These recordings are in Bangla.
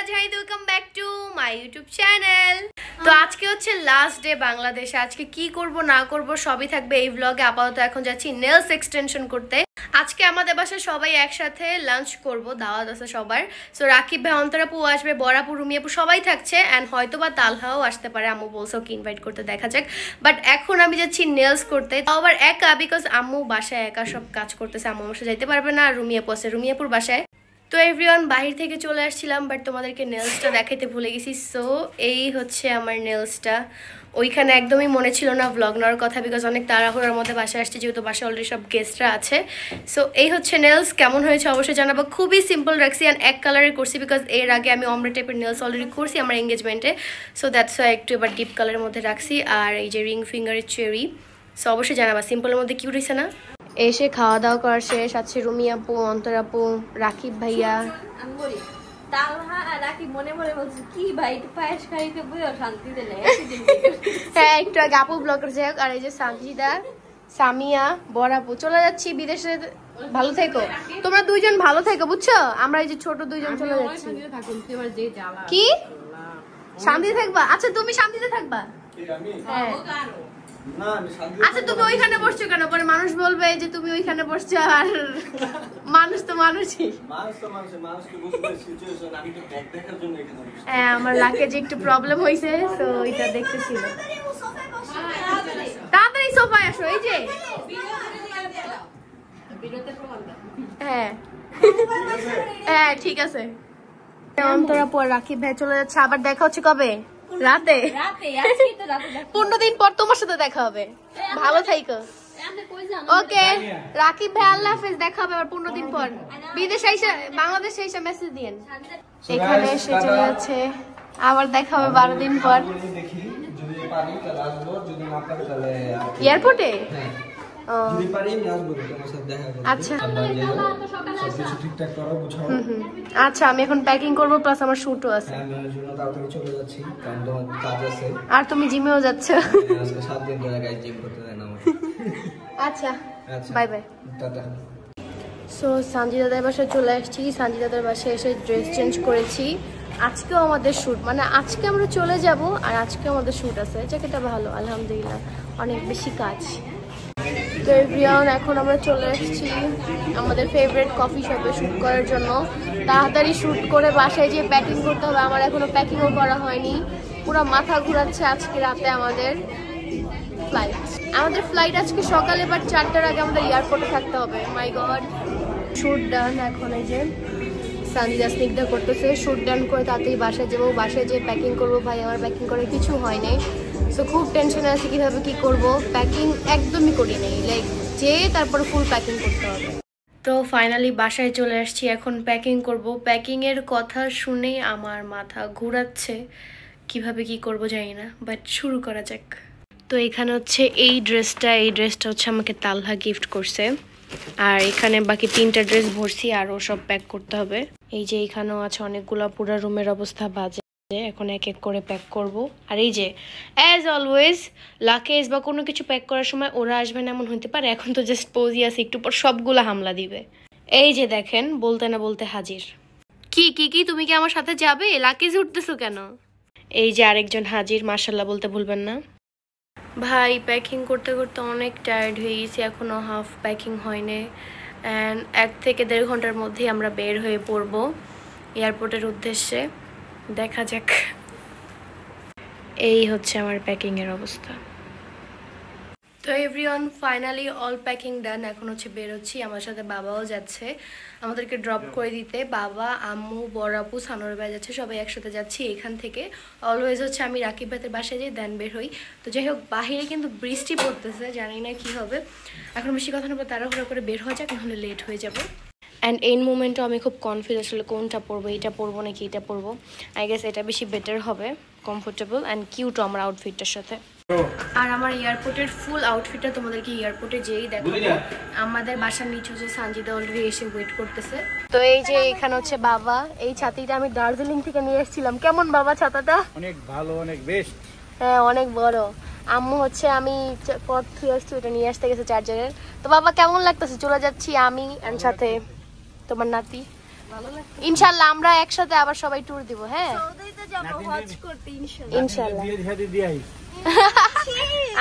Zahid, welcome back to my YouTube channel. তো আজকে হচ্ছে লাস্ট ডে বাংলাদেশে। আজকে কি করব না করব সবই থাকবে এই ব্লগে। আপাতত এখন যাচ্ছি নেলস এক্সটেনশন করতে। আজকে আমাদের বাসায় সবাই একসাথে লাঞ্চ করব, দাওয়াত আছে সবার। সো রাকিব ভাই, অন্তরাপু আসবে, বরাপু, রুমিয়াপু সবাই থাকছে, অ্যান্ড হয়তো বা তালহাও আসতে পারে। আম্মু বলছে ওকে ইনভাইট করতে, দেখা যাক। বাট এখন আমি যাচ্ছি নেলস করতে, তাও আবার একা, বিকজ আম্মু বাসায় একা সব কাজ করতেছে। আম্মু বাসায় যাইতে পারবে না, রুমিয়াপু আছে রুমিয়াপুর বাসায়। তো এভরিওয়ান, বাহির থেকে চলে আসছিলাম, বাট তোমাদেরকে নেলসটা দেখাইতে ভুলে গেছি। সো এই হচ্ছে আমার নেলসটা। ওইখানে একদমই মনে ছিল না ব্লগ নেওয়ার কথা, বিকজ অনেক তাড়াহুড়ার মধ্যে বাসায় আসছে, যেহেতু বাসায় অলরেডি সব গেস্টরা আছে। সো এই হচ্ছে নেলস। কেমন হয়েছে অবশ্যই জানাবো। খুবই সিম্পল রাখছি অ্যান্ড এক কালারে করছি, বিকজ এর আগে আমি অমরা টাইপের নেলস অলরেডি করছি আমার এঙ্গেজমেন্টে। সো দ্যাটস ওয়াই একটু এবার ডিপ কালারের মধ্যে রাখছি। আর এই যে রিং ফিঙ্গারের চেরি। সো অবশ্যই জানাবা সিম্পলের মধ্যে কিউট হয়েছে না। এসে খাওয়া দাওয়া করার শেষ, আছে রুমি আপু, অন্তরাপু, রাকিব ভাইয়া। হ্যাঁ, একটু আগে আপু ব্লগার যাই হোক। আর এই যে সানজিদা, সামিয়া, বরাপু চলে যাচ্ছি বিদেশে। ভালো থেকো তোমরা দুইজন, ভালো থেকো বুঝছো। আমরা এই যে ছোট দুইজন চলে যাচ্ছি। কি শান্তিতে থাকবা? আচ্ছা তুমি শান্তিতে থাকবা। হ্যাঁ আচ্ছা, তুমি ওইখানে বসছো কেন? পরে মানুষ বলবে যে তুমি ওইখানে বসছো। আর মানুষ তো মানুষই। হ্যাঁ, আমার লাগেজে একটু প্রবলেম হয়েছে, তো ওইটা দেখতেছিল। তাড়াতাড়ি সোফায় আসো। এই যে হ্যাঁ হ্যাঁ ঠিক আছে। অন্তরাপু আর রাকিব ভাই চলে যাচ্ছে। আবার দেখা হচ্ছে কবে? রাতে। 15 দিন পর তোমার সাথে দেখা হবে। ভালো থাইকো। ওকে রাকিব ভাই, আল্লাহ হাফেজ। দেখা হবে আবার 15 দিন পর। বিদেশে এসে, বাংলাদেশে এসে মেসেজ দিয়েন। এখানে এসে চলে যাচ্ছে, আবার দেখা হবে 12 দিন পর এয়ারপোর্টে। আচ্ছা আচ্ছা, আমি এখন প্যাকিং করবো, প্লাস আমার শুটও আছে। আর তুমি জিমেও যাচ্ছ? আচ্ছা বাই বাই। সো সানজিদাদের বাসায় চলে আসছি। সানজিদাদের বাসায় এসে ড্রেস চেঞ্জ করেছি। আজকেও আমাদের শ্যুট, মানে আজকে আমরা চলে যাব, আর আজকে আমাদের শ্যুট আছে। জ্যাকেটটা ভালো আলহামদুলিল্লাহ, অনেক বেশি কাজ। তো এভরিওয়ান, এখন আমরা চলে আসছি আমাদের ফেভারিট কফি শপে শ্যুট করার জন্য। তাড়াতাড়ি শ্যুট করে বাসায় গিয়ে প্যাকিং করতে হবে। আমার এখনো প্যাকিংও করা হয়নি, পুরো মাথা ঘুরাচ্ছে। আজকে রাতে আমাদের ফ্লাইট আজকে সকালে, বাট 4টার আগে আমাদের এয়ারপোর্টে থাকতে হবে। মাই গড। শ্যুট ডান। এখন এই যে সানজিদা স্নিগ্ধা করতেছে। শ্যুট ডান করে তাড়াতাড়ি বাসায় যাবো। বাসায় যেয়ে প্যাকিং করবো। ভাই আমার প্যাকিং করে কিছু হয় নাই। সো খুব টেনশনে আছে কীভাবে কী করবো। প্যাকিং একদমই করি নাই, লাইক যে তারপরে ফুল প্যাকিং করতে হবে। তো ফাইনালি বাসায় চলে আসছি, এখন প্যাকিং করব। প্যাকিংয়ের কথা শুনেই আমার মাথা ঘুরাচ্ছে, কিভাবে কি করব জানি না, বাট শুরু করা যাক। তো এখানে হচ্ছে এই ড্রেসটা হচ্ছে আমাকে তালহা গিফট করছে। আর এখানে বাকি 3টা ড্রেস ভরছি, আরও সব প্যাক করতে হবে। এই যে এখানেও আছে অনেকগুলা, পুরো রুমের অবস্থা বাজে। এখন এক এক করে প্যাক করব। আর এই যে অ্যাজ অলওয়েজ লাকেজ বা কোনো কিছু প্যাক করার সময় ওরা আসবে না এমন হতে পারে। এখন তো জাস্ট পজি আছে, একটু পর সবগুলা হামলা দিবে। এই যে দেখেন, বলতে না বলতে হাজির। কি কি কি তুমি কি আমার সাথে যাবে? লাকেজ উঠতেছো কেন? এই যে আরেকজন হাজির, মাশাল্লাহ বলতে ভুলবেন না। ভাই প্যাকিং করতে করতে অনেক টায়ার্ড হয়ে গেছি, এখনও হাফ প্যাকিং হয়নি। অ্যান্ড 1 থেকে 1.5 ঘন্টার মধ্যেই আমরা বের হয়ে পড়বো এয়ারপোর্টের উদ্দেশ্যে। দেখা যাক। এই হচ্ছে আমার প্যাকিংয়ের অবস্থা। তো এভরিওয়ান, ফাইনালি অল প্যাকিং ডান। এখন হচ্ছে বেরোচ্ছি। আমার সাথে বাবাও যাচ্ছে আমাদেরকে ড্রপ করে দিতে। বাবা, আম্মু, বড়াপু, সানোর ভাই যাচ্ছে, সবাই একসাথে যাচ্ছি এখান থেকে। অলওয়েজ হচ্ছে আমি রাকিব ভাইয়ের বাসায় যাই, দেন বের হই। তো যাই হোক, বাহিরে কিন্তু বৃষ্টি পড়তেছে, জানি না কি হবে। এখন বেশি কথা না বলে তাড়াহুড়ো করে বের হওয়া যাক, নাহলে লেট হয়ে যাবে। অ্যান্ড এই মোমেন্টও আমি খুব কনফিউজ আসলে কোনটা পরবো, এটা পরবো নাকি এটা পরবো। আই গেস এটা বেশি বেটার হবে, কমফোর্টেবল অ্যান্ড কিউটও আমার আউটফিটটার সাথে। আর আমার এয়ারপোর্টের ফুল আউটফিটটা তোমাদেরকে এয়ারপোর্টে যেই দেখাবো। আমাদের বাসার নিচে হচ্ছে সানজিদা অলরেডি এসে ওয়েট করতেছে। তো এই যে এখানে হচ্ছে বাবা, এই ছাতিটা আমি দার্জিলিং থেকে নিয়ে এসেছিলাম। কেমন বাবা ছাতাটা? অনেক ভালো, অনেক বেস্ট। হ্যাঁ অনেক বড়। আম্মু হচ্ছে আমি পথ থুয়ে আসছি, ওটা নিয়ে আসতে গেছে চার্জারের। তো বাবা কেমন লাগতেছে? চলে যাচ্ছি আমি এন্ড সাথে তোমার নাতি। ইনশাআল্লাহ আমরা একসাথে আবার সবাই ট্যুর দিব। হ্যাঁ সৌদিতে যাব হজ করতে ইনশাআল্লাহ। বিয়ে দিয়ে দিয়ে আই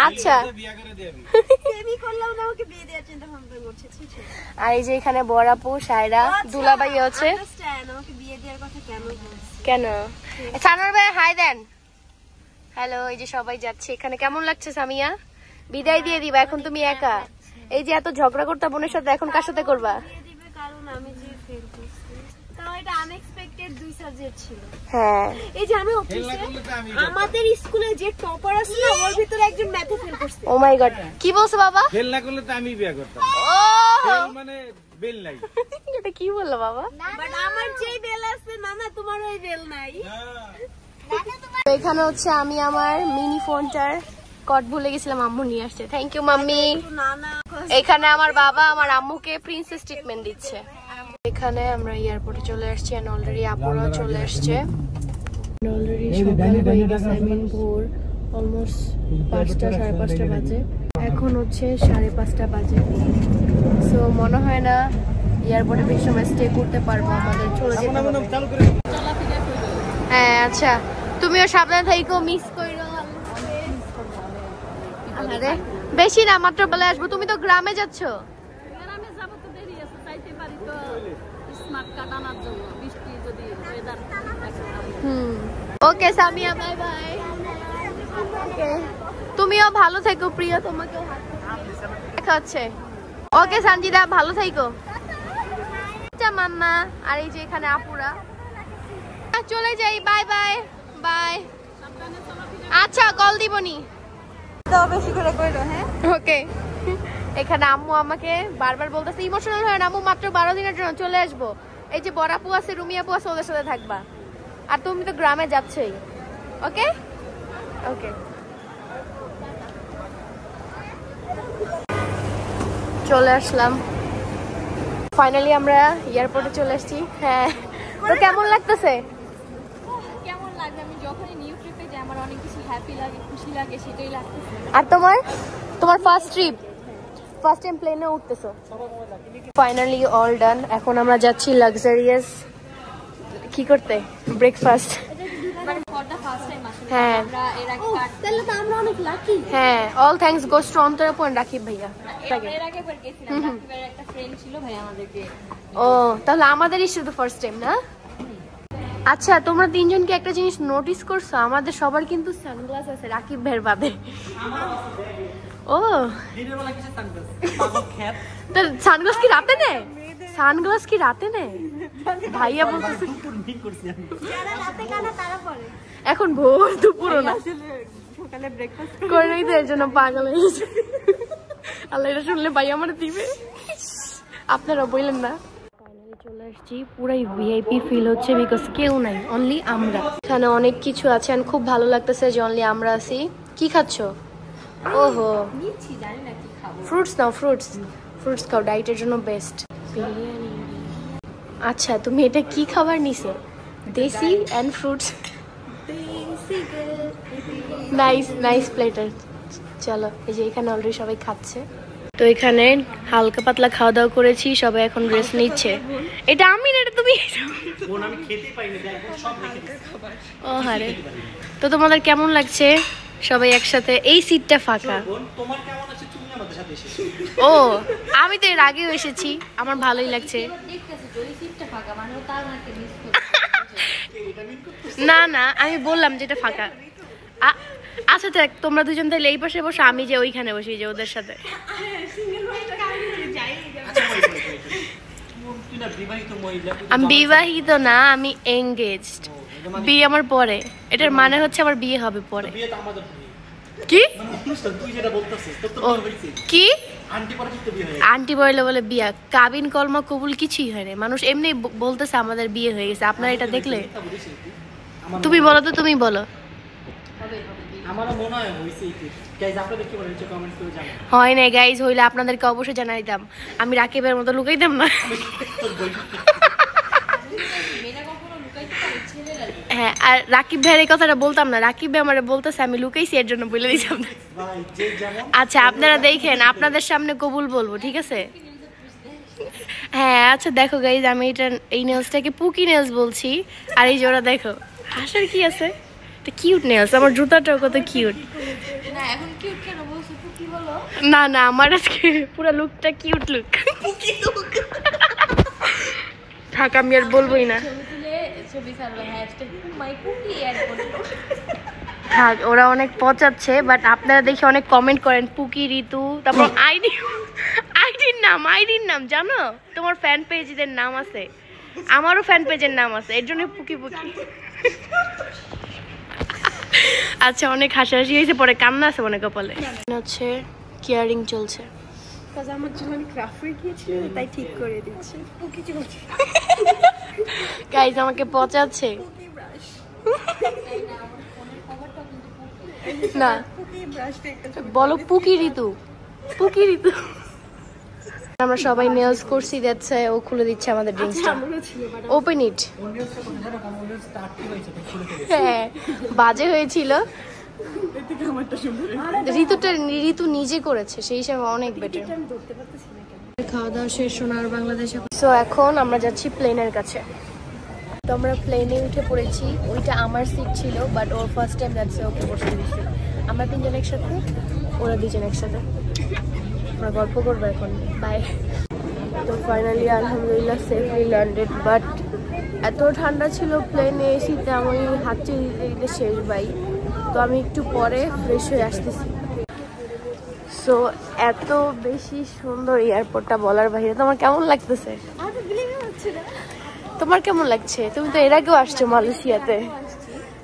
আচ্ছা বিয়ে করে দিবি বেবি করলাম না, ওকে বিয়ে দেওয়ার চিন্তা ভাবনা করছে। আর এই যে এখানে বড়াপু সায়রা দুলাভাই আছে। ওকে বিয়ে দেওয়ার কথা কেন বলছিস? কেন সানোয়ার ভাই হাই দেন। হ্যালো, এই যে সবাই যাচ্ছে। এখানে কেমন লাগছে সামিয়া? বিদায় দিয়ে দিবা, এখন তুমি একা। এই যে এত ঝগড়া করতে বোনের সাথে, এখন কার সাথে করবা? বিয়ে দিবে কারণ আমি যে ফেল করছি, তাও এটা আনএক্সপেক্টেড 2 সাবজেক্ট ছিল। হ্যাঁ এই যে আমি অফিসে আমাদের স্কুলে যে টপার আছে না, ওর ভিতরে একজন ম্যাথে ফেল করছে। ও মাই গড, কি বলছো বাবা? ফেল না করলে তো আমি বিয়ে করতাম। ও ফেল মানে বেল নাই। এটা কি বললো বাবা? বাট আমার যেই বেল আছে না না, তোমার ওই বেল নাই। এখানে হচ্ছে আমি আমার মিনি ফোনটার কট ভুলে গেছিলাম, আম্মু নিয়ে আসছে। Thank you mummy. না না, এখানে আমার বাবা আমার আম্মুকে প্রিন্সেস ট্রিটমেন্ট দিচ্ছে। এখানে আমরা এয়ারপোর্টে চলে আসছি, এন্ড অলরেডি আপুরা চলে আসছে। অলরেডি সকাল হয়ে গেছে, I mean ভোর অলমোস্ট 5টা 5:30 বাজে। এখন হচ্ছে 5:30 বাজে। সো মনে হয় না এয়ারপোর্টে বেশি সময় স্টে করতে পারবো, আমাদের চলে যেতে হবে। হ্যাঁ আচ্ছা, তুমিও সাবধানে থাইকো, মিস কইরো। আরে বেশি না, মাত্র বলে আসবো। তুমি তো গ্রামে যাচ্ছ। গ্রামে যাব তো দেরি আছে, যাইতে পারি তো স্মার্ট কার্ড আনার জন্য, বৃষ্টি যদি ওয়েদার। ওকে সামিয়া, বাই বাই। ওকে, তুমিও ভালো থেকো প্রিয়া, তোমাকেও দেখা হচ্ছে। ওকে সঞ্জিদা, ভালো থেকো। আচ্ছা মাম্মা। আর এই যে এখানে আপুরা, চলে যাই। Bye bye bye. আচ্ছা কল দিবনি। বেশি করে কইরো। হ্যাঁ ওকে। এখানে আম্মু আমাকে বারবার বলতেছে ইমোশনাল হয় না, আম্মু মাত্র 12 দিনের জন্য চলে আসবো। এই যে বড় আপু আছে, রুমি আপু আছে, ওদের সাথে থাকবা। আর তুমি তো গ্রামে যাচ্ছই। ওকে ওকে, চলে আসলাম ফাইনালি, আমরা এয়ারপোর্টে চলে আসছি। হ্যাঁ, তো কেমন লাগতেছে? কেমন লাগবে? আমি যখনই নিউ ট্রিপে যাই আমার অনেক বেশি হ্যাপি লাগে, খুশি লাগে, সেটাই লাগতেছে। আর তোমার ফার্স্ট ট্রিপ, ফার্স্ট টাইম প্লেনে উঠতেছো। Finally all done. এখন আমরা যাচ্ছি লাক্সারিয়াস কি করতে, ব্রেকফাস্ট। মানে ফর দ্য ফার্স্ট টাইম আসলে হ্যাঁ আমরা এর আগে তাহলে তো আমরা অনেক লাকি। হ্যাঁ, all thanks goes to Antara point Rakib ভাইয়া। এর আগে একবার গেছিলাম, রাকিবের একটা ফ্রেন্ড ছিল ভাই আমাদেরকে। ও তাহলে আমাদেরই শুধু ফার্স্ট টাইম না? আচ্ছা, তোমরা তিনজন কি একটা জিনিস নোটিস করছো? আমাদের সবার কিন্তু সানগ্লাস আছে, রাকিব ভাইয়ের বাদে। ও তো সানগ্লাস কি রাতে নেয়? সানগ্লাস কি রাতে নেয়? ভাইয়া বলতেছে এখন ভোর দুপুরও না, সকালে ব্রেকফাস্ট করে নাই তো, এর জন্য পাগল হয়ে গেছে। আল্লাহ, এটা শুনলে ভাই আমার দিবে। আপনারা বললেন না। ফাইনালি চলে আসছি, পুরাই ভিআইপি ফিল হচ্ছে, বিকজ কেউ নাই, অনলি আমরা। এখানে অনেক কিছু আছে, আর খুব ভালো লাগতেছে যে অনলি আমরা আছি। কি খাচ্ছ? ওহো, নিচ্ছি, জানি না কি খাবো। ফ্রুটস নাও, ফ্রুটস খাও, ডায়েটের জন্য বেস্ট। বিরিয়ানি। আচ্ছা, তুমি এটা কি খাবার নিছো? দেশি এন্ড ফ্রুটস। Nice platter. চলো, এই যে এখানে অলরেডি সবাই খাচ্ছে। তো এখানে হালকা পাতলা খাওয়া দাওয়া করেছি, সবাই এখন রেস্ট নিচ্ছে। এটা আমি না, এটা তুমি। ও হারে, তো তোমাদের কেমন লাগছে সবাই একসাথে? এই সিটটা ফাঁকা। ও আমি তো এর আগেও এসেছি, আমার ভালোই লাগছে। না না, আমি বললাম যেটা ফাঁকা। আচ্ছা দেখ, তোমরা দুজন তাহলে এই পাশে বসো, আমি যে ওইখানে বসি, যে ওদের সাথে। আমি বিবাহিত না, আমি এঙ্গেজড। বিয়ে আমার পরে, এটার মানে হচ্ছে আমার বিয়ে হবে পরে। কি কি আন্টি বলে বলে বিয়া, কাবিন কলমা কবুল কিছুই হয় না, মানুষ এমনি বলতেছে আমাদের বিয়ে হয়ে গেছে। আপনারা এটা দেখলে? তুমি বলো তো, তুমি বলো। হয় না গাইজ, হইলে আপনাদেরকে অবশ্যই জানাই দিতাম, আমি রাকিবের মতো লুকাইতাম না। হ্যাঁ, আর রাকিব ভাইয়ের এই কথাটা বলতাম না, রাকিব ভাই আমার বলতেছে আমি লুকাইছি, এর জন্য বলে দিতাম না। আচ্ছা আপনারা দেখেন, আপনাদের সামনে কবুল বলবো, ঠিক আছে? হ্যাঁ আচ্ছা দেখো গাইজ, আমি এই নেলসটাকে পুকি নেলস বলছি, আর এই জোড়া দেখো হাসার কি আছে, এটা কিউট নেলস। আমার জুতাটাও কত কিউট। না এখন কিউট কেন বলছো? পুকি বলো। না না, আমার আজকে পুরো লুকটা কিউট লুক। পুকি লুক। থাক আমি আর বলবোই না। ছবি তুলে ছবি ছাড়বে হ্যাশট্যাগ মাই পুকি অ্যাড করো। থাক, ওরা অনেক পচাচ্ছে, বাট আপনারা দেখে অনেক কমেন্ট করেন পুকি ঋতু, তারপর আইডির নাম জানো, তোমার ফ্যান পেজদের নাম আছে, আমারও ফ্যান পেজের নাম আছে, এর জন্য পুকি পুকি। আচ্ছা অনেক হাসাহাসি হয়েছে, পরে কান্না আছে মনে কপালে। হচ্ছে কেয়ারিং চলছে, কাজ আমার জন্য ক্রাফট গিয়েছিল তাই ঠিক করে দিচ্ছে। পুকি চলছে। গাইজ আমাকে পচাচ্ছে। পুকি ব্রাশ। না পুকি ব্রাশটা একটা বলো পুকি ঋতু, পুকি ঋতু। আমরা সবাই নেলস করছি, যাচ্ছে ও খুলে দিচ্ছে আমাদের ড্রিঙ্কসটা। Open it. হ্যাঁ বাজে হয়েছিল, ঋতু নিজে করেছে, সেই হিসাবে অনেক বেটার। খাওয়া দাওয়া শেষ সোনার বাংলাদেশে। সো এখন আমরা যাচ্ছি প্লেনের কাছে। তো আমরা প্লেনে উঠে পড়েছি, ওইটা আমার সিট ছিল, বাট ওর ফার্স্ট টাইম যাচ্ছে, ওকে বসতে দিচ্ছি। আমরা তিনজন একসাথে, ওরা দুজন একসাথে, আমরা গল্প করবো এখন। বাই। তো ফাইনালি আলহামদুলিল্লাহ সেফলি ল্যান্ডেড, বাট এত ঠান্ডা ছিল প্লেনে, এসিতে আমি হাঁটতে দিতে দিতে শেষ ভাই। তো আমি একটু পরে ফ্রেশ হয়ে আসতেছি। সো এত বেশি সুন্দর এয়ারপোর্টটা বলার বাইরে। তোমার কেমন লাগতেছে? তোমার কেমন লাগছে? তুমি তো এর আগেও আসছো মালয়েশিয়াতে।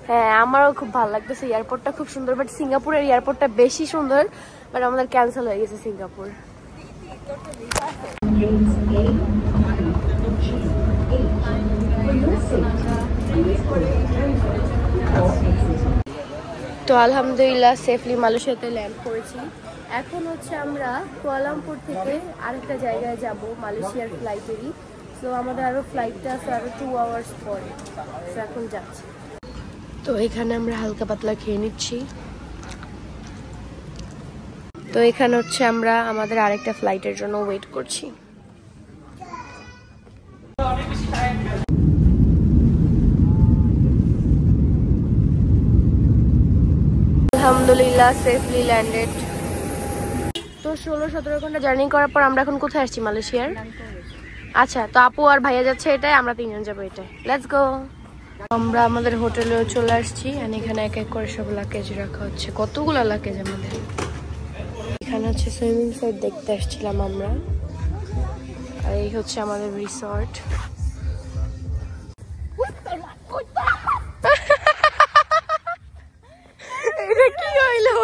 হ্যাঁ আমারও খুব ভালো লাগতেছে, এয়ারপোর্টটা খুব সুন্দর, বাট সিঙ্গাপুরের এয়ারপোর্টটা বেশি সুন্দর, বাট আমাদের ক্যান্সেল হয়ে গেছে সিঙ্গাপুর। তো আলহামদুলিল্লাহ সেফলি মালয়েশিয়াতে ল্যান্ড করেছি। এখন হচ্ছে আমরা কুয়ালালামপুর থেকে আরেকটা জায়গায় যাব মালয়েশিয়ার ফ্লাইটেরই। তো আমাদের আরও ফ্লাইটটা আছে আরও 2 আওয়ার্স পরে, তো এখন যাচ্ছি। তো এখানে আমরা হালকা পাতলা খেয়ে নিচ্ছি। তো এখানে হচ্ছে আমরা আমাদের আরেকটা ফ্লাইটের জন্য ওয়েট করছি। আলহামদুলিল্লাহ সেফলি ল্যান্ডেড। তো 16-17 ঘন্টা জার্নি করার পর আমরা এখন কোথায় আসছি? মালয়েশিয়ার। আচ্ছা তো আপু আর ভাইয়া যাচ্ছে এটাই, আমরা তিনজন যাবো এটাই। Let's go. আমরা আমাদের হোটেলেও চলে আসছি, এখানে এক এক করে সব লাগেজ রাখা হচ্ছে। কতগুলো লাগেজ আমাদের। এখানে হচ্ছে সুইমিং সাইড দেখতে আসছিলাম আমরা, আর এই হচ্ছে আমাদের রিসর্ট। এটা কি হইলো?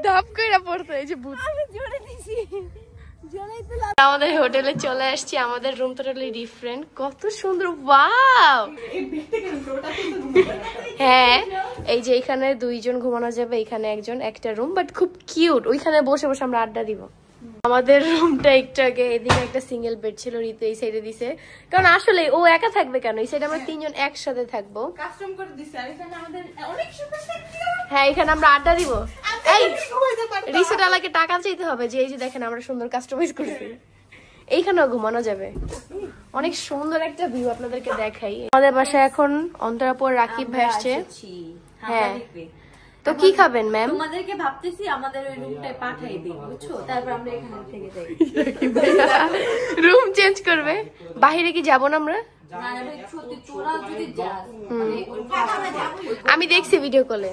ধাপ কইরা পড়তো, এই যে ভূত। আমাদের হোটেলে চলে আসছি, আমাদের রুম টোটালি ডিফারেন্ট, কত সুন্দর। ওয়াও। হ্যাঁ এই যে এখানে 2 জন ঘুমানো যাবে, এখানে একজন, একটা রুম, বাট খুব কিউট। ওইখানে বসে বসে আমরা আড্ডা দিব। আমাদের রুমটা একটু আগে এদিকে একটা সিঙ্গেল বেড ছিল, ঋতু এই সাইডে দিছে, কারণ আসলে ও একা থাকবে কেন, এই সাইডে আমরা 3 জন একসাথে থাকবো। কাস্টম করে দিছে, আর এখানে আমাদের অনেক সুন্দর থাকবে। হ্যাঁ এখানে আমরা আড্ডা দিব। এই রিসোর্ট আলাকে টাকা চাইতে হবে, যে এই যে দেখেন আমরা সুন্দর কাস্টমাইজ করছি, এইখানেও ঘুমানো যাবে। অনেক সুন্দর একটা ভিউ আপনাদেরকে দেখাই। আমাদের বাসায় এখন অন্তরাপুর রাকিব ভাই আসছে। হ্যাঁ তো কি খাবেন ম্যাম? তোমাদেরকে ভাবতেছি আমাদের ওই রুমটায় পাঠাই দিই, বুঝছো, তারপর আমরা এখানে থেকে যাই। রুম চেঞ্জ করবে। বাইরে কি যাব না আমরা? আমি দেখছি ভিডিও কলে,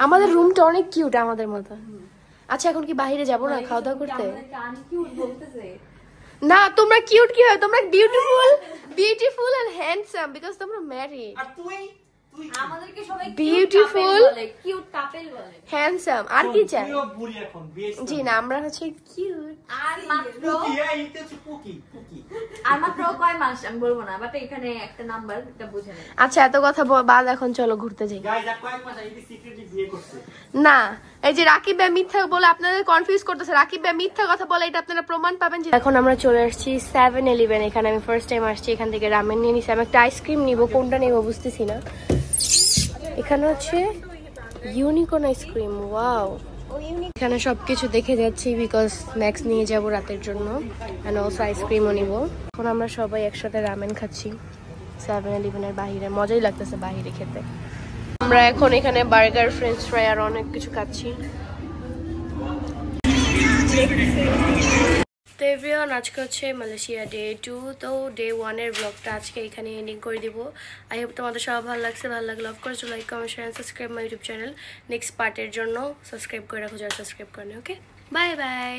আমাদের রুমটা অনেক কিউট আমাদের মতো। আচ্ছা এখন কি বাইরে যাব না খাওয়া দাওয়া করতে? না তোমরা কিউট কি হয়, তোমরা বিউটিফুল এন্ড হ্যান্ডসাম, বিকজ তোমরা ম্যারিড। আর তুই আমাদেরকে সবাই বিউটিফুল কিউট কাপল বলে, হ্যান্ডসাম, আর কি চাই? তুইও বুড়ি এখন, জি না আমরা হচ্ছে কিউট। আর মাত্র পুকি, এই ইতেছে পুকি পুকি। আর মাত্র কয় মাস আমি বলবো না, বাট এখানে একটা নাম্বার, এটা বুঝে নেন। আচ্ছা এত কথা বাদ, এখন চলো ঘুরতে যাই। গাইস আর কয়েক মাস আগে সিক্রেটলি বিয়ে করছে না, এই যে রাকিব ভাই মিথ্যা বলে আপনাদের কনফিউজ করতেছে, রাকিব ভাই মিথ্যা কথা বলে, এটা আপনারা প্রমাণ পাবেন। এখন আমরা চলে আসছি 7-11, এখানে আমি ফার্স্ট টাইম আসছি, এখান থেকে রামেন নিয়ে নিছি। আমি একটা আইসক্রিম নিব, কোনটা নিব বুঝতেছি না। এখানে হচ্ছে ইউনিকর্ন আইসক্রিম, ওয়াও। এখানে সবকিছু দেখে যাচ্ছি বিকজ স্ন্যাক্স নিয়ে যাব রাতের জন্য, এন্ড অলসো আইসক্রিমও নিব। এখন আমরা সবাই একসাথে রামেন খাচ্ছি 7-Eleven-এর বাহিরে, মজাই লাগতেছে বাহিরে খেতে। আমরা এখন এখানে বার্গার, ফ্রেঞ্চ ফ্রাই আর অনেক কিছু খাচ্ছি। তো এভরিওয়ান, আজকে হচ্ছে মালয়েশিয়া ডে 2। তো ডে 1-এর ব্লগটা আজকে এখানে এন্ডিং করে দিব। আই হোপ তোমাদের সব ভালো লাগছে। ভালো লাগলে of course like, comment, share, subscribe my YouTube channel. Next পার্টের জন্য সাবস্ক্রাইব করে রাখো যারা সাবস্ক্রাইব করেন। ওকে, বাই বাই।